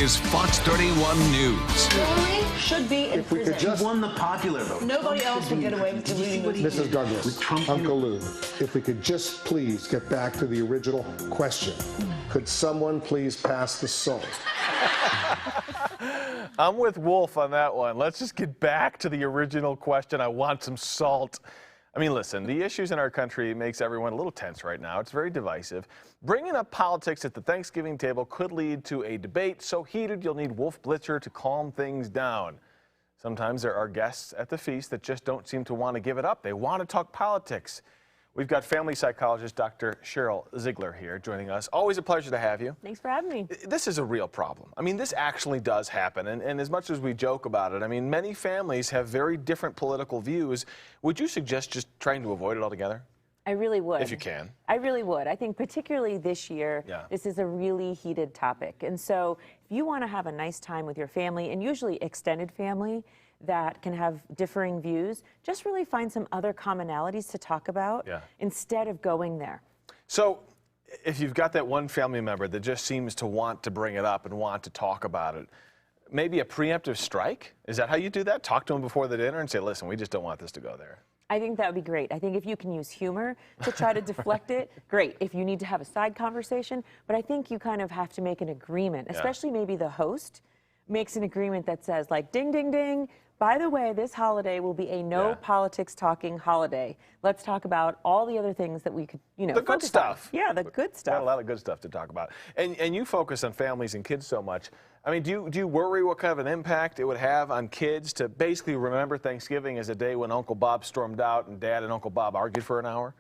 is Fox 31 News. Hillary should be in prison. Just won the popular vote. Nobody else will get away with deleting the Mrs. Douglas, Uncle Lou, if we could just please get back to the original question. Could someone please pass the salt? I'm with Wolf on that one. Let's just get back to the original question. I want some salt. I mean, listen, the issues in our country makes everyone a little tense right now. It's very divisive. Bringing up politics at the Thanksgiving table could lead to a debate so heated you'll need Wolf Blitzer to calm things down. Sometimes there are guests at the feast that just don't seem to want to give it up. They want to talk politics. We've got family psychologist Dr. Sheryl Ziegler here joining us. Always a pleasure to have you. Thanks for having me. This is a real problem. I mean, this actually does happen, and as much as we joke about it, I mean, many families have very different political views. Would you suggest just trying to avoid it altogether? I really would. If you can. I really would. I think particularly this year, this is a really heated topic. And so if you want to have a nice time with your family, and usually extended family, that can have differing views, just really find some other commonalities to talk about instead of going there. So if you've got that one family member that just seems to want to bring it up and want to talk about it, maybe a preemptive strike? Is that how you do that? Talk to them before the dinner and say, listen, we just don't want this to go there. I think that would be great. I think if you can use humor to try to deflect it, great. If you need to have a side conversation, but I think you kind of have to make an agreement, especially maybe the host makes an agreement that says, like, ding, ding, ding, by the way, this holiday will be a no politics talking holiday. Let's talk about all the other things that we could, you know, the good stuff. Yeah, the good stuff. Got a lot of good stuff to talk about. And you focus on families and kids so much. I mean, do you worry what kind of an impact it would have on kids to basically remember Thanksgiving as a day when Uncle Bob stormed out and Dad and Uncle Bob argued for an hour?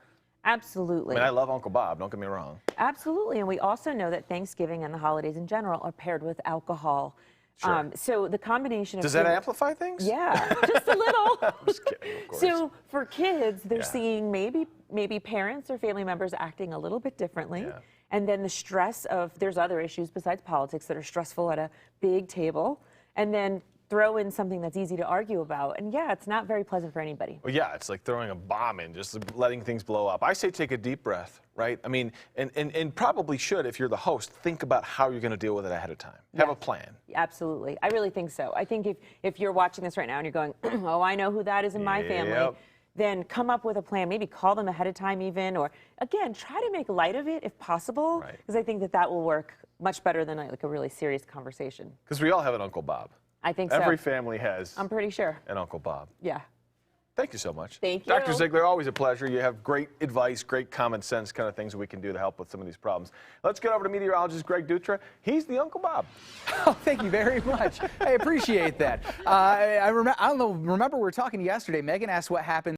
Absolutely. I mean, I love Uncle Bob, don't get me wrong. Absolutely, and we also know that Thanksgiving and the holidays in general are paired with alcohol. Sure. So the combination of Does that amplify things? Yeah, just a little. I'm just kidding, of course. So for kids, they're seeing maybe parents or family members acting a little bit differently. And then the stress of, there's other issues besides politics that are stressful at a big table. And then throw in something that's easy to argue about. And yeah, it's not very pleasant for anybody. Well, yeah, it's like throwing a bomb in, just letting things blow up. I say take a deep breath, right? I mean, and probably should, if you're the host, think about how you're going to deal with it ahead of time. Have a plan. Absolutely. I really think so. I think if you're watching this right now and you're going, oh, I know who that is in my family, then come up with a plan. Maybe call them ahead of time even, or again, try to make light of it if possible, because I think that will work much better than like a really serious conversation. Because we all have an Uncle Bob. I think so. Every family has. I'm pretty sure. An Uncle Bob. Yeah. Thank you so much. Thank you. Dr. Ziegler, always a pleasure. You have great advice, great common sense kind of things that we can do to help with some of these problems. Let's get over to meteorologist Greg Dutra. He's the Uncle Bob. Oh, thank you very much. I appreciate that. I don't know, remember we were talking yesterday, Megan asked what happened